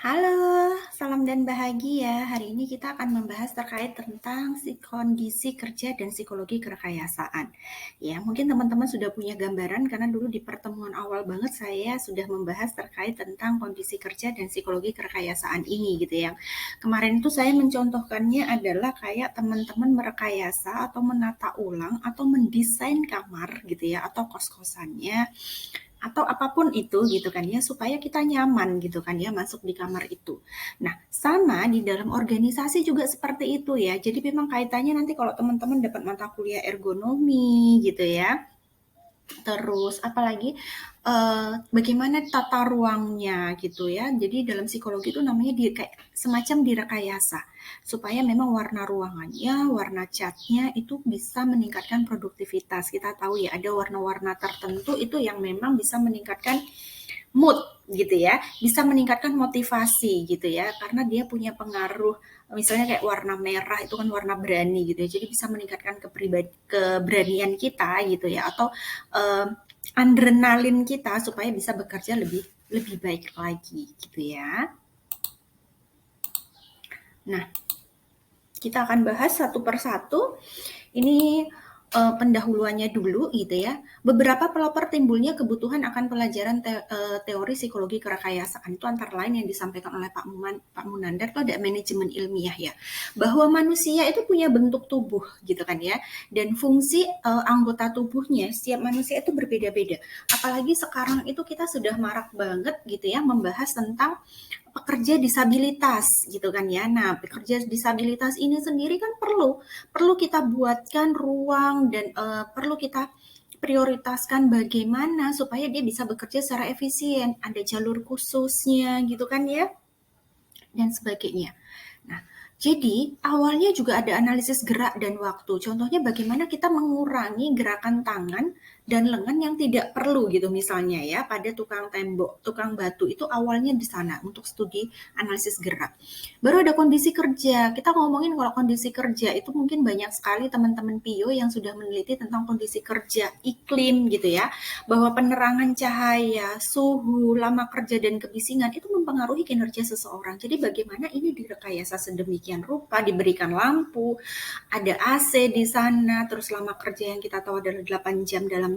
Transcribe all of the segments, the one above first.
Halo, salam dan bahagia. Hari ini kita akan membahas terkait tentang kondisi kerja dan psikologi kerekayasaan. Ya, mungkin teman-teman sudah punya gambaran karena dulu di pertemuan awal banget saya sudah membahas terkait tentang kondisi kerja dan psikologi kerekayasaan ini gitu ya. Kemarin itu saya mencontohkannya adalah kayak teman-teman merekayasa atau menata ulang atau mendesain kamar gitu ya atau kos-kosannya atau apapun itu gitu kan ya supaya kita nyaman gitu kan ya masuk di kamar itu. Nah, sama di dalam organisasi juga seperti itu ya. Jadi memang kaitannya nanti kalau teman-teman dapat mata kuliah ergonomi gitu ya. Terus apalagi bagaimana tata ruangnya gitu ya. Jadi dalam psikologi itu namanya kayak semacam direkayasa supaya memang warna ruangannya, warna catnya itu bisa meningkatkan produktivitas. Kita tahu ya ada warna-warna tertentu itu yang memang bisa meningkatkan mood gitu ya, bisa meningkatkan motivasi gitu ya, karena dia punya pengaruh misalnya kayak warna merah itu kan warna berani gitu ya, jadi bisa meningkatkan keberanian kita gitu ya, atau uh, adrenalin kita supaya bisa bekerja lebih lebih baik lagi gitu ya. Nah, kita akan bahas satu persatu. Ini pendahuluannya dulu gitu ya. Beberapa pelopor timbulnya kebutuhan akan pelajaran teori psikologi kerekayasaan itu antara lain yang disampaikan oleh Pak Munandar itu ada manajemen ilmiah ya. Bahwa manusia itu punya bentuk tubuh gitu kan ya. Dan fungsi anggota tubuhnya setiap manusia itu berbeda-beda. Apalagi sekarang itu kita sudah marak banget gitu ya membahas tentang pekerja disabilitas gitu kan ya. Nah, pekerja disabilitas ini sendiri kan perlu kita buatkan ruang dan perlu kita prioritaskan bagaimana supaya dia bisa bekerja secara efisien. Ada jalur khususnya gitu kan ya dan sebagainya. Nah, jadi awalnya juga ada analisis gerak dan waktu. Contohnya bagaimana kita mengurangi gerakan tangan dan lengan yang tidak perlu gitu misalnya ya pada tukang tembok, tukang batu itu awalnya di sana untuk studi analisis gerak. Baru ada kondisi kerja. Kita ngomongin kalau kondisi kerja itu mungkin banyak sekali teman-teman PIO yang sudah meneliti tentang kondisi kerja, iklim gitu ya, bahwa penerangan cahaya, suhu, lama kerja dan kebisingan itu mempengaruhi kinerja seseorang. Jadi bagaimana ini direkayasa sedemikian rupa, diberikan lampu, ada AC di sana, terus lama kerja yang kita tahu adalah 8 jam dalam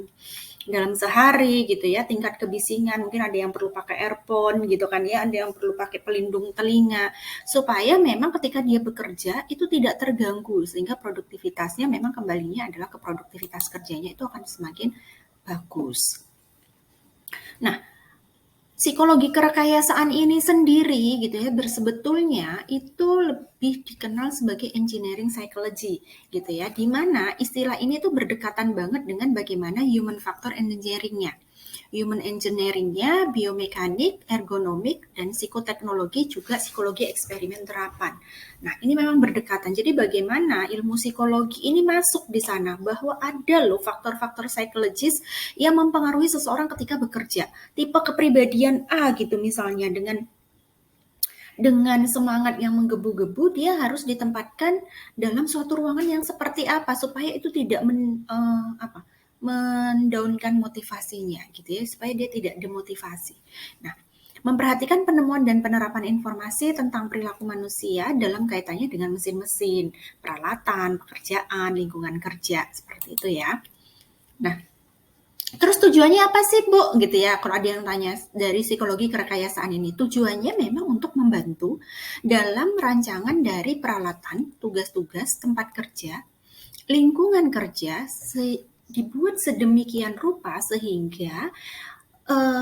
dalam sehari gitu ya, tingkat kebisingan mungkin ada yang perlu pakai earphone gitu kan ya, ada yang perlu pakai pelindung telinga supaya memang ketika dia bekerja itu tidak terganggu sehingga produktivitasnya memang kembalinya adalah ke produktivitas kerjanya itu akan semakin bagus. Nah, psikologi kerekayasaan ini sendiri gitu ya, bersebetulnya itu lebih dikenal sebagai engineering psychology gitu ya, di mana istilah ini tuh berdekatan banget dengan bagaimana human factor engineering-nya. Human engineering-nya, biomekanik, ergonomik, dan psikoteknologi juga psikologi eksperimen terapan. Nah, ini memang berdekatan. Jadi bagaimana ilmu psikologi ini masuk di sana bahwa ada loh faktor-faktor psikologis yang mempengaruhi seseorang ketika bekerja. Tipe kepribadian A gitu misalnya dengan semangat yang menggebu-gebu dia harus ditempatkan dalam suatu ruangan yang seperti apa supaya itu tidak mendaunkan motivasinya gitu ya supaya dia tidak demotivasi. Nah, memperhatikan penemuan dan penerapan informasi tentang perilaku manusia dalam kaitannya dengan mesin-mesin, peralatan, pekerjaan, lingkungan kerja seperti itu ya. Nah, terus tujuannya apa sih, Bu? Gitu ya. Kalau ada yang tanya dari psikologi kerekayasaan ini, tujuannya memang untuk membantu dalam rancangan dari peralatan, tugas-tugas, tempat kerja, lingkungan kerja dibuat sedemikian rupa sehingga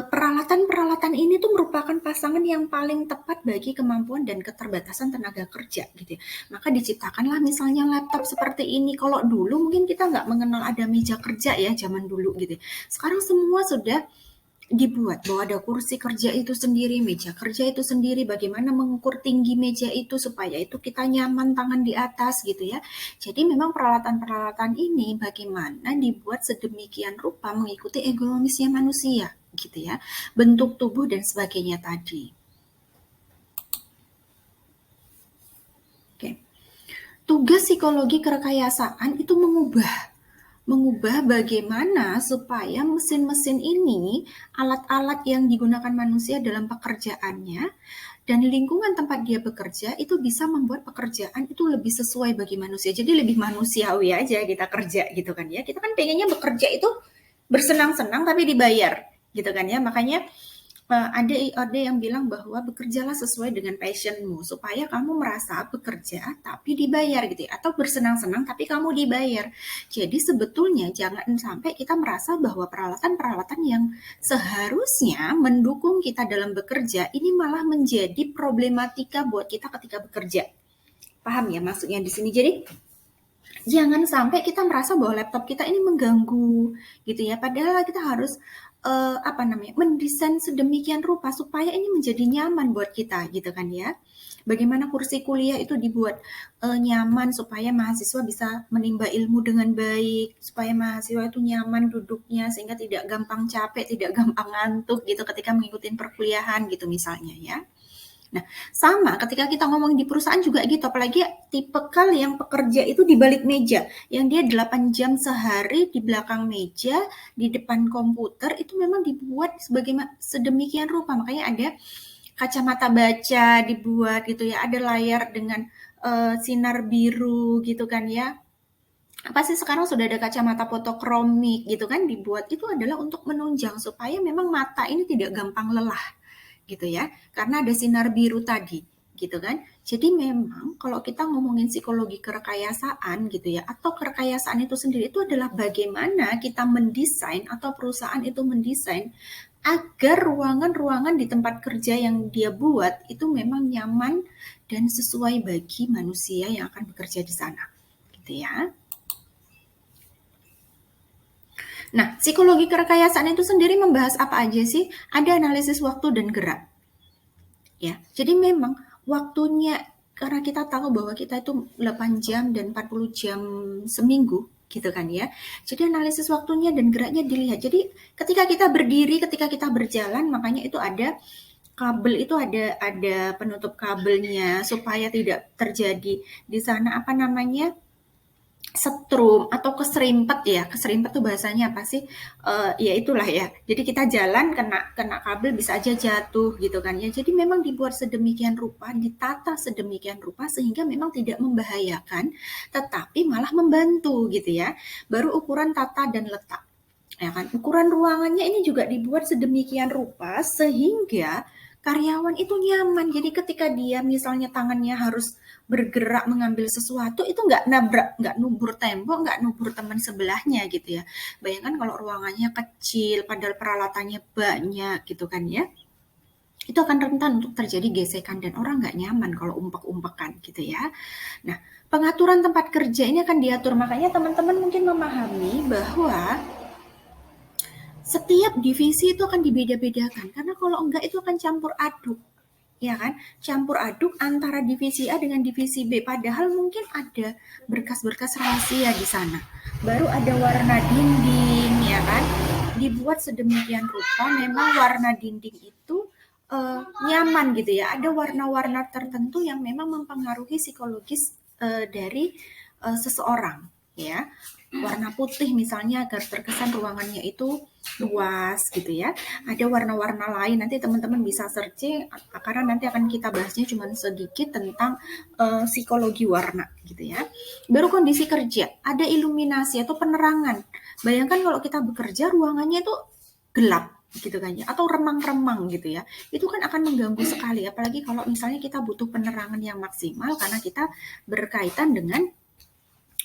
peralatan-peralatan ini tuh merupakan pasangan yang paling tepat bagi kemampuan dan keterbatasan tenaga kerja gitu ya. Maka diciptakanlah misalnya laptop seperti ini. Kalau dulu mungkin kita nggak mengenal ada meja kerja ya zaman dulu gitu. Sekarang semua sudah dibuat bahwa ada kursi kerja itu sendiri, meja kerja itu sendiri, bagaimana mengukur tinggi meja itu supaya itu kita nyaman tangan di atas gitu ya. Jadi memang peralatan-peralatan ini bagaimana dibuat sedemikian rupa mengikuti ergonomisnya manusia gitu ya. Bentuk tubuh dan sebagainya tadi. Oke. Tugas psikologi kerekayasaan itu mengubah mengubah bagaimana supaya mesin-mesin ini, alat-alat yang digunakan manusia dalam pekerjaannya, dan lingkungan tempat dia bekerja itu bisa membuat pekerjaan itu lebih sesuai bagi manusia. Jadi lebih manusiawi aja kita kerja gitu kan ya. Kita kan pengennya bekerja itu bersenang-senang tapi dibayar gitu kan ya. Makanya ada yang bilang bahwa bekerjalah sesuai dengan passionmu supaya kamu merasa bekerja tapi dibayar gitu ya, atau bersenang-senang tapi kamu dibayar. Jadi sebetulnya jangan sampai kita merasa bahwa peralatan-peralatan yang seharusnya mendukung kita dalam bekerja ini malah menjadi problematika buat kita ketika bekerja. Paham ya maksudnya di sini? Jadi jangan sampai kita merasa bahwa laptop kita ini mengganggu gitu ya. Padahal kita harus mendesain sedemikian rupa supaya ini menjadi nyaman buat kita gitu kan ya. Bagaimana kursi kuliah itu dibuat nyaman supaya mahasiswa bisa menimba ilmu dengan baik, supaya mahasiswa itu nyaman duduknya sehingga tidak gampang capek, tidak gampang ngantuk gitu ketika mengikuti perkuliahan gitu misalnya ya. Nah, sama ketika kita ngomong di perusahaan juga gitu, apalagi tipikal yang pekerja itu di balik meja, yang dia 8 jam sehari di belakang meja, di depan komputer, itu memang dibuat sedemikian rupa. Makanya ada kacamata baca dibuat gitu ya, ada layar dengan sinar biru gitu kan ya. Apa sih sekarang sudah ada kacamata fotokromik gitu kan dibuat, itu adalah untuk menunjang supaya memang mata ini tidak gampang lelah gitu ya, karena ada sinar biru tadi gitu kan. Jadi memang kalau kita ngomongin psikologi kerekayasaan gitu ya, atau kerekayasaan itu sendiri itu adalah bagaimana kita mendesain atau perusahaan itu mendesain agar ruangan-ruangan di tempat kerja yang dia buat itu memang nyaman dan sesuai bagi manusia yang akan bekerja di sana gitu ya. Nah, psikologi kerekayasaan itu sendiri membahas apa aja sih? Ada analisis waktu dan gerak. Ya, jadi memang waktunya, karena kita tahu bahwa kita itu 8 jam dan 40 jam seminggu gitu kan ya. Jadi analisis waktunya dan geraknya dilihat. Jadi ketika kita berdiri, ketika kita berjalan, makanya itu ada kabel, itu ada penutup kabelnya supaya tidak terjadi di sana setrum atau keserimpet ya. Keserimpet tuh bahasanya apa sih? Ya itulah ya. Jadi kita jalan kena kabel bisa aja jatuh gitu kan ya. Jadi memang dibuat sedemikian rupa, ditata sedemikian rupa sehingga memang tidak membahayakan, tetapi malah membantu gitu ya. Baru ukuran tata dan letak. Ya kan? Ukuran ruangannya ini juga dibuat sedemikian rupa sehingga karyawan itu nyaman. Jadi ketika dia misalnya tangannya harus bergerak mengambil sesuatu itu nggak nabrak, nggak nubur tembok, nggak nubur teman sebelahnya gitu ya. Bayangkan kalau ruangannya kecil, padahal peralatannya banyak gitu kan ya. Itu akan rentan untuk terjadi gesekan dan orang nggak nyaman kalau umpek-umpekan gitu ya. Nah, pengaturan tempat kerja ini akan diatur. Makanya teman-teman mungkin memahami bahwa setiap divisi itu akan dibeda-bedakan karena kalau enggak itu akan campur aduk, ya kan? Campur aduk antara divisi A dengan divisi B, padahal mungkin ada berkas-berkas rahasia di sana. Baru ada warna dinding, ya kan? Dibuat sedemikian rupa memang warna dinding itu nyaman gitu ya. Ada warna-warna tertentu yang memang mempengaruhi psikologis dari seseorang, ya. Warna putih misalnya agar terkesan ruangannya itu luas gitu ya. Ada warna-warna lain, nanti teman-teman bisa searching karena nanti akan kita bahasnya cuma sedikit tentang psikologi warna gitu ya. Baru kondisi kerja, ada iluminasi atau penerangan. Bayangkan kalau kita bekerja ruangannya itu gelap gitu kan ya, atau remang-remang gitu ya. Itu kan akan mengganggu sekali, apalagi kalau misalnya kita butuh penerangan yang maksimal karena kita berkaitan dengan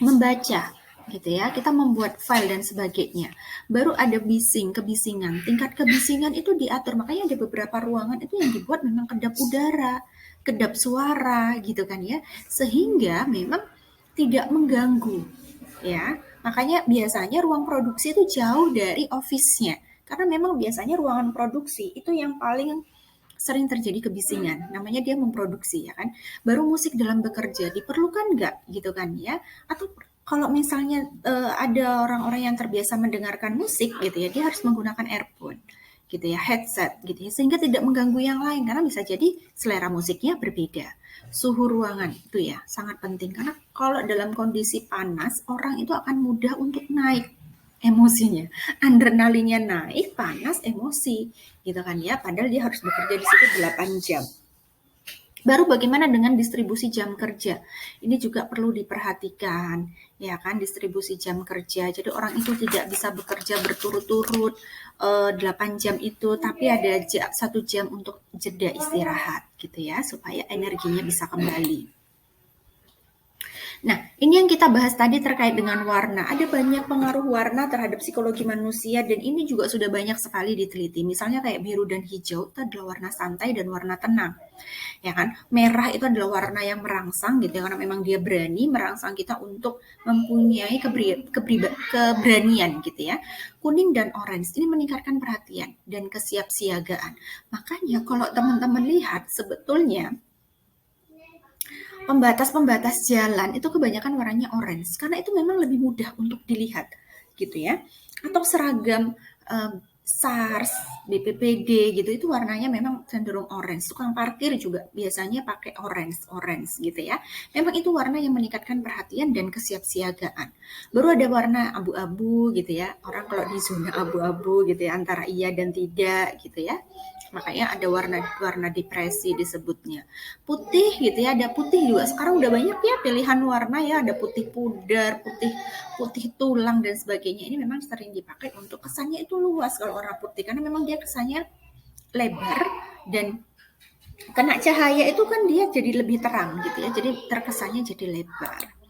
membaca gitu ya, kita membuat file dan sebagainya. Baru ada kebisingan. Tingkat kebisingan itu diatur. Makanya ada beberapa ruangan itu yang dibuat memang kedap udara, kedap suara gitu kan ya. Sehingga memang tidak mengganggu ya. Makanya biasanya ruang produksi itu jauh dari office-nya. Karena memang biasanya ruangan produksi itu yang paling sering terjadi kebisingan. Namanya dia memproduksi ya kan. Baru musik dalam bekerja diperlukan nggak gitu kan ya. Atau kalau misalnya ada orang-orang yang terbiasa mendengarkan musik gitu ya, dia harus menggunakan earphone gitu ya, headset gitu ya, sehingga tidak mengganggu yang lain karena bisa jadi selera musiknya berbeda. Suhu ruangan itu ya sangat penting karena kalau dalam kondisi panas orang itu akan mudah untuk naik emosinya, adrenalinnya naik, panas, emosi gitu kan ya, padahal dia harus bekerja di situ 8 jam. Baru bagaimana dengan distribusi jam kerja? Ini juga perlu diperhatikan, ya kan, distribusi jam kerja. Jadi orang itu tidak bisa bekerja berturut-turut 8 jam itu, tapi ada 1 jam untuk jeda istirahat, gitu ya, supaya energinya bisa kembali. Nah, ini yang kita bahas tadi terkait dengan warna. Ada banyak pengaruh warna terhadap psikologi manusia dan ini juga sudah banyak sekali diteliti. Misalnya kayak biru dan hijau itu adalah warna santai dan warna tenang. Ya kan? Merah itu adalah warna yang merangsang gitu ya, karena memang dia berani merangsang kita untuk mempunyai keberanian gitu ya. Kuning dan orange ini meningkatkan perhatian dan kesiapsiagaan. Makanya kalau teman-teman lihat sebetulnya pembatas-pembatas jalan itu kebanyakan warnanya orange karena itu memang lebih mudah untuk dilihat gitu ya. Atau seragam SARS, BPPD gitu itu warnanya memang cenderung orange. Tukang parkir juga biasanya pakai orange gitu ya. Memang itu warna yang meningkatkan perhatian dan kesiapsiagaan. Baru ada warna abu-abu gitu ya. Orang kalau di zona abu-abu gitu ya antara iya dan tidak gitu ya. Makanya ada warna depresi disebutnya. Putih gitu ya, ada putih juga. Sekarang udah banyak ya pilihan warna ya, ada putih pudar, putih putih tulang dan sebagainya. Ini memang sering dipakai untuk kesannya itu luas kalau warna putih karena memang dia kesannya lebar dan kena cahaya itu kan dia jadi lebih terang gitu ya. Jadi terkesannya jadi lebar.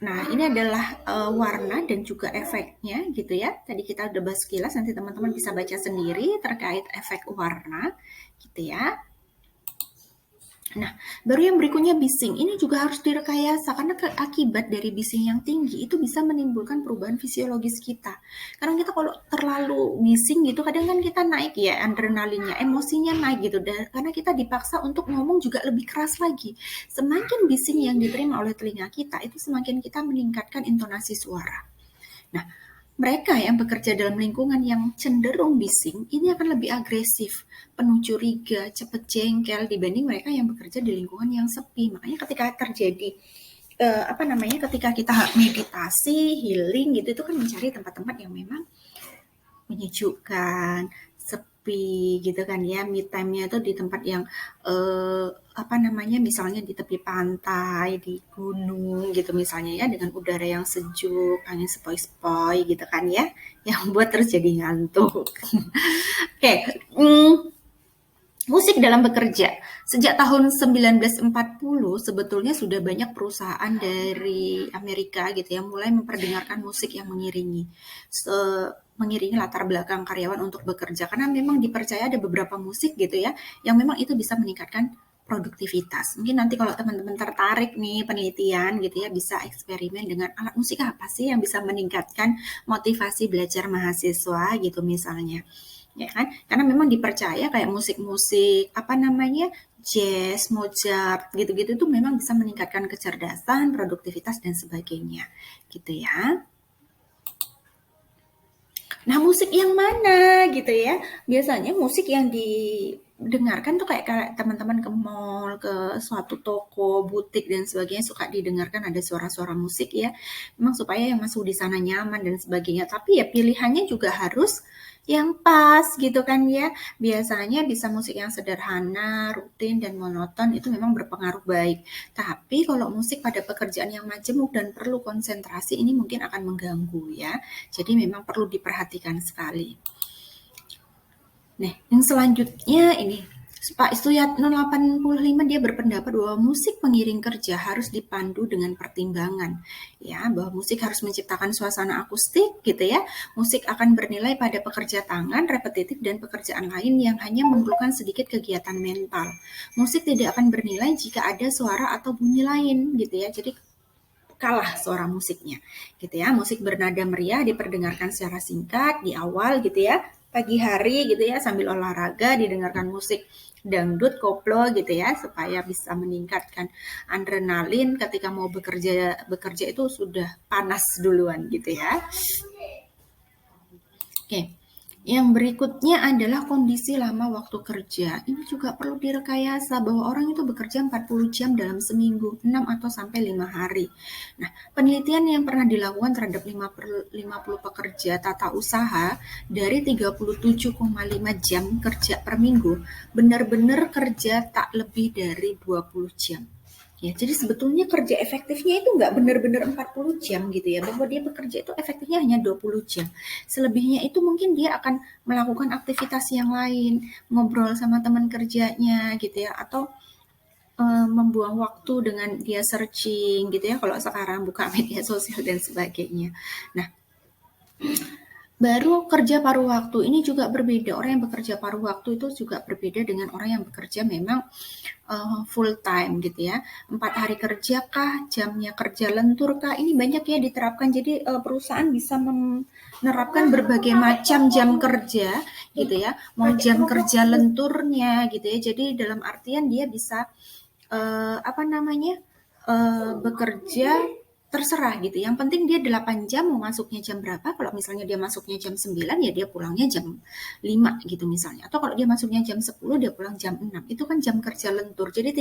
Nah, ini adalah warna dan juga efeknya gitu ya. Tadi kita udah bahas sekilas, nanti teman-teman bisa baca sendiri terkait efek warna gitu ya. Nah, baru yang berikutnya bising. Ini juga harus direkayasa karena akibat dari bising yang tinggi itu bisa menimbulkan perubahan fisiologis kita. Karena kita kalau terlalu bising gitu, kadang kan kita naik ya adrenalinnya, emosinya naik gitu. Dan karena kita dipaksa untuk ngomong juga lebih keras lagi. Semakin bising yang diterima oleh telinga kita, itu semakin kita meningkatkan intonasi suara. Nah, mereka yang bekerja dalam lingkungan yang cenderung bising ini akan lebih agresif, penuh curiga, cepat jengkel dibanding mereka yang bekerja di lingkungan yang sepi. Makanya ketika terjadi ketika kita meditasi, healing gitu itu kan mencari tempat-tempat yang memang menyejukkan, sepi gitu kan ya. Me time-nya itu di tempat yang misalnya di tepi pantai, di gunung gitu misalnya ya, dengan udara yang sejuk, angin sepoi-sepoi gitu kan ya, yang buat terus jadi ngantuk. Oke, musik dalam bekerja. Sejak tahun 1940 sebetulnya sudah banyak perusahaan dari Amerika gitu ya mulai memperdengarkan musik yang mengiringi latar belakang karyawan untuk bekerja karena memang dipercaya ada beberapa musik gitu ya yang memang itu bisa meningkatkan produktivitas. Mungkin nanti kalau teman-teman tertarik nih penelitian gitu ya bisa eksperimen dengan alat musik apa sih yang bisa meningkatkan motivasi belajar mahasiswa gitu misalnya. Ya kan? Karena memang dipercaya kayak musik-musik jazz, Mozart gitu-gitu tuh memang bisa meningkatkan kecerdasan, produktivitas dan sebagainya. Gitu ya. Nah, musik yang mana gitu ya? Biasanya musik yang didengarkan tuh kayak teman-teman ke mall, ke suatu toko, butik dan sebagainya suka didengarkan ada suara-suara musik ya. Memang supaya yang masuk di sana nyaman dan sebagainya. Tapi ya pilihannya juga harus yang pas gitu kan ya. Biasanya bisa musik yang sederhana, rutin dan monoton itu memang berpengaruh baik. Tapi kalau musik pada pekerjaan yang majemuk dan perlu konsentrasi ini mungkin akan mengganggu ya. Jadi memang perlu diperhatikan sekali. Nah, yang selanjutnya ini Pak Suyatno 85 dia berpendapat bahwa musik pengiring kerja harus dipandu dengan pertimbangan ya bahwa musik harus menciptakan suasana akustik gitu ya. Musik akan bernilai pada pekerja tangan, repetitif dan pekerjaan lain yang hanya memerlukan sedikit kegiatan mental. Musik tidak akan bernilai jika ada suara atau bunyi lain gitu ya. Jadi kalah suara musiknya gitu ya. Musik bernada meriah diperdengarkan secara singkat di awal gitu ya. Pagi hari gitu ya sambil olahraga didengarkan musik dangdut koplo gitu ya supaya bisa meningkatkan adrenalin ketika mau bekerja itu sudah panas duluan gitu ya. Oke, yang berikutnya adalah kondisi lama waktu kerja. Ini juga perlu direkayasa bahwa orang itu bekerja 40 jam dalam seminggu, 6 atau sampai 5 hari. Nah, penelitian yang pernah dilakukan terhadap 50 pekerja tata usaha dari 37,5 jam kerja per minggu, benar-benar kerja tak lebih dari 20 jam. Ya, jadi sebetulnya kerja efektifnya itu nggak benar-benar 40 jam gitu ya, bahwa dia bekerja itu efektifnya hanya 20 jam. Selebihnya itu mungkin dia akan melakukan aktivitas yang lain, ngobrol sama teman kerjanya gitu ya, atau membuang waktu dengan dia searching gitu ya, kalau sekarang buka media sosial dan sebagainya. Nah, baru kerja paruh waktu ini juga berbeda. Orang yang bekerja paruh waktu itu juga berbeda dengan orang yang bekerja memang full time gitu ya. 4 hari kerja kah, jamnya kerja lentur kah, ini banyak ya diterapkan. Jadi perusahaan bisa menerapkan berbagai macam jam kerja gitu ya. Mau jam kerja lenturnya gitu ya. Jadi dalam artian dia bisa apa namanya, bekerja terserah gitu. Yang penting dia 8 jam, mau masuknya jam berapa. Kalau misalnya dia masuknya jam 9, ya dia pulangnya jam 5 gitu misalnya. Atau kalau dia masuknya jam 10, dia pulang jam 6. Itu kan jam kerja lentur. Jadi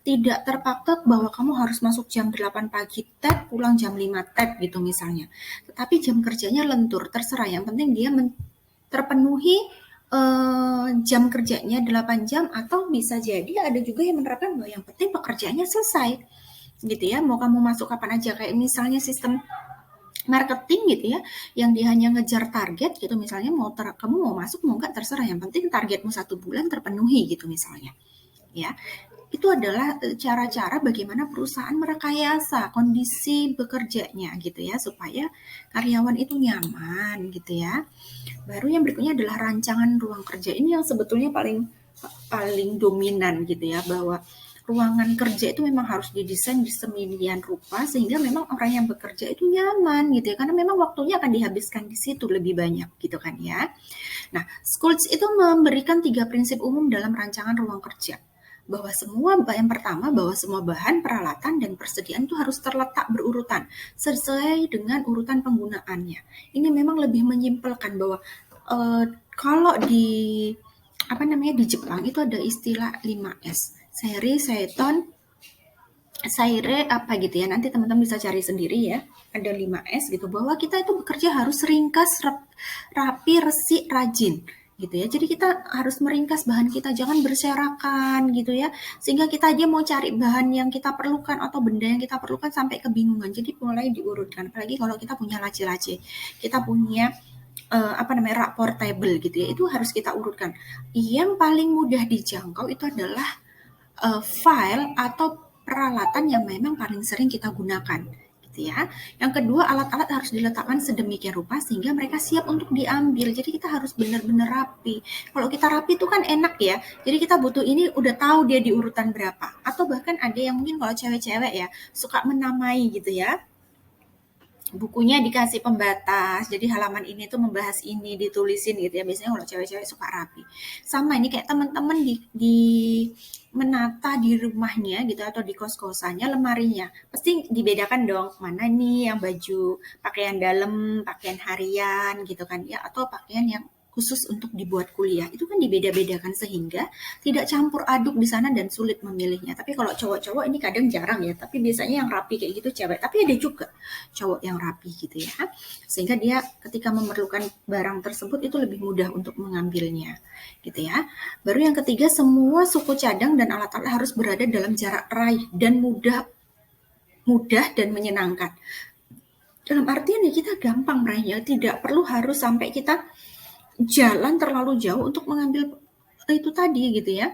tidak terpatok bahwa kamu harus masuk jam 8 pagi tet, pulang jam 5 tet gitu misalnya. Tetapi jam kerjanya lentur, terserah. Yang penting dia terpenuhi jam kerjanya 8 jam, atau bisa jadi ada juga yang menerapkan bahwa yang penting pekerjaannya selesai gitu ya, mau kamu masuk kapan aja, kayak misalnya sistem marketing gitu ya, yang dia hanya ngejar target gitu misalnya, kamu mau masuk mau enggak terserah, yang penting targetmu 1 bulan terpenuhi gitu misalnya ya. Itu adalah cara-cara bagaimana perusahaan merekayasa kondisi bekerjanya gitu ya, supaya karyawan itu nyaman gitu ya. Baru yang berikutnya adalah rancangan ruang kerja. Ini yang sebetulnya paling paling dominan gitu ya, bahwa ruangan kerja itu memang harus didesain di semedian rupa sehingga memang orang yang bekerja itu nyaman gitu ya, karena memang waktunya akan dihabiskan di situ lebih banyak gitu kan ya. Nah, Schools itu memberikan 3 prinsip umum dalam rancangan ruang kerja, bahwa yang pertama, bahwa semua bahan, peralatan, dan persediaan itu harus terletak berurutan sesuai dengan urutan penggunaannya. Ini memang lebih menyimpulkan bahwa kalau di apa namanya, di Jepang itu ada istilah 5S, Seiri, Seiton, Saire apa gitu ya, nanti teman-teman bisa cari sendiri ya. Ada 5S gitu, bahwa kita itu bekerja harus ringkas, rapi, resik, rajin gitu ya. Jadi kita harus meringkas bahan kita, jangan berserakan gitu ya. Sehingga kita aja mau cari bahan yang kita perlukan atau benda yang kita perlukan sampai kebingungan. Jadi mulai diurutkan. Apalagi kalau kita punya laci-laci, kita punya apa namanya, rak portable gitu ya, itu harus kita urutkan. Yang paling mudah dijangkau itu adalah file atau peralatan yang memang paling sering kita gunakan gitu ya. Yang kedua, alat-alat harus diletakkan sedemikian rupa sehingga mereka siap untuk diambil. Jadi kita harus benar-benar rapi. Kalau kita rapi itu kan enak ya. Jadi kita butuh ini udah tahu dia di urutan berapa. Atau bahkan ada yang mungkin kalau cewek-cewek ya suka menamai gitu ya, bukunya dikasih pembatas, jadi halaman ini tuh membahas ini, ditulisin gitu ya. Biasanya kalau cewek-cewek suka rapi. Sama ini kayak teman-teman di menata di rumahnya gitu atau di kos-kosannya lemarinya. Pasti dibedakan dong, mana nih yang baju pakaian dalam, pakaian harian gitu kan ya, atau pakaian yang khusus untuk dibuat kuliah. Itu kan dibeda-bedakan sehingga tidak campur aduk di sana dan sulit memilihnya. Tapi kalau cowok-cowok ini kadang jarang ya, tapi biasanya yang rapi kayak gitu cewek. Tapi ada juga cowok yang rapi gitu ya, sehingga dia ketika memerlukan barang tersebut itu lebih mudah untuk mengambilnya gitu ya. Baru yang ketiga, semua suku cadang dan alat-alat harus berada dalam jarak raih dan mudah dan menyenangkan. Dalam artian ya kita gampang meraihnya, tidak perlu harus sampai kita jalan terlalu jauh untuk mengambil itu tadi gitu ya.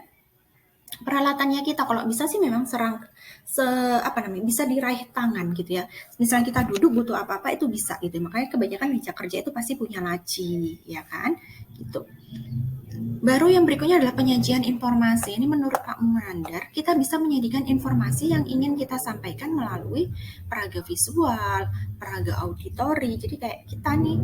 Peralatannya kita kalau bisa sih memang bisa diraih tangan gitu ya. Misalnya kita duduk butuh apa-apa itu bisa gitu. Makanya kebanyakan meja kerja itu pasti punya laci, ya kan? Gitu. Baru yang berikutnya adalah penyajian informasi. Ini menurut Pak Munandar, kita bisa menyajikan informasi yang ingin kita sampaikan melalui peraga visual, peraga auditori. Jadi kayak kita nih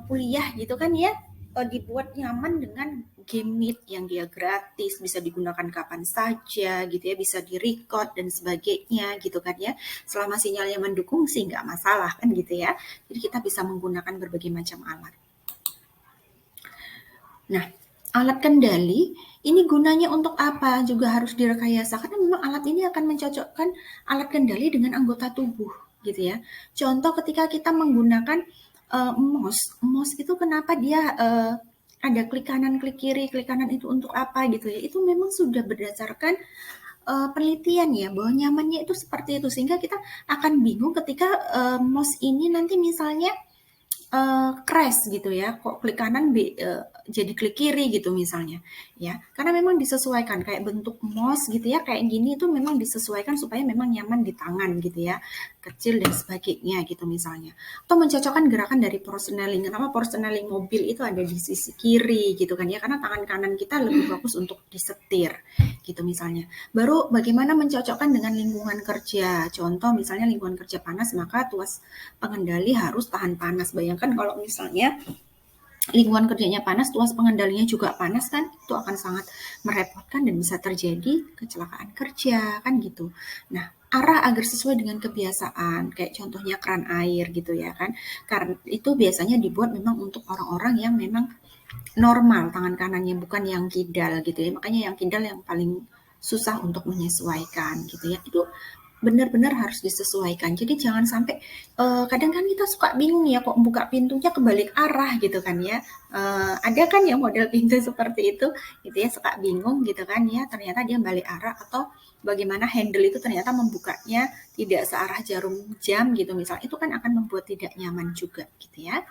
kuliah gitu kan ya, dibuat nyaman dengan game Meet yang dia gratis, bisa digunakan kapan saja gitu ya, bisa di-record dan sebagainya gitu kan ya. Selama sinyalnya mendukung sih nggak masalah kan gitu ya. Jadi kita bisa menggunakan berbagai macam alat. Nah, alat kendali ini gunanya untuk apa? Juga harus direkayasa karena memang alat ini akan mencocokkan alat kendali dengan anggota tubuh, gitu ya. Contoh ketika kita menggunakan mouse itu kenapa dia ada klik kanan, klik kiri, klik kanan itu untuk apa gitu ya? Itu memang sudah berdasarkan penelitian ya bahwa nyamannya itu seperti itu sehingga kita akan bingung ketika mouse ini nanti misalnya crash gitu ya, kok klik kanan jadi klik kiri gitu misalnya, ya. Karena memang disesuaikan kayak bentuk mouse gitu ya, kayak gini itu memang disesuaikan supaya memang nyaman di tangan gitu ya, kecil dan sebagainya gitu misalnya. Atau mencocokkan gerakan dari persneling, kenapa persneling mobil itu ada di sisi kiri gitu kan ya, karena tangan kanan kita lebih fokus untuk disetir gitu misalnya. Baru bagaimana mencocokkan dengan lingkungan kerja, contoh misalnya lingkungan kerja panas maka tuas pengendali harus tahan panas. Bayangkan kalau misalnya lingkungan kerjanya panas, tuas pengendalinya juga panas kan, itu akan sangat merepotkan dan bisa terjadi kecelakaan kerja kan gitu. Nah, arah agar sesuai dengan kebiasaan, kayak contohnya keran air gitu ya kan. Karena itu biasanya dibuat memang untuk orang-orang yang memang normal tangan kanannya, bukan yang kidal gitu ya. Makanya yang kidal yang paling susah untuk menyesuaikan gitu ya. Itu benar-benar harus disesuaikan. Jadi jangan sampai kadang kan kita suka bingung ya kok buka pintunya kebalik arah gitu kan ya. Ada kan yang model pintu seperti itu gitu ya suka bingung gitu kan ya. Ternyata dia balik arah atau bagaimana handle itu ternyata membukanya tidak searah jarum jam gitu misal. Itu kan akan membuat tidak nyaman juga gitu ya.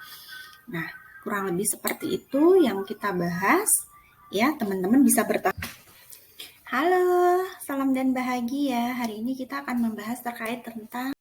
Nah, kurang lebih seperti itu yang kita bahas ya. Teman-teman bisa bertanya. Halo, salam dan bahagia. Hari ini kita akan membahas terkait tentang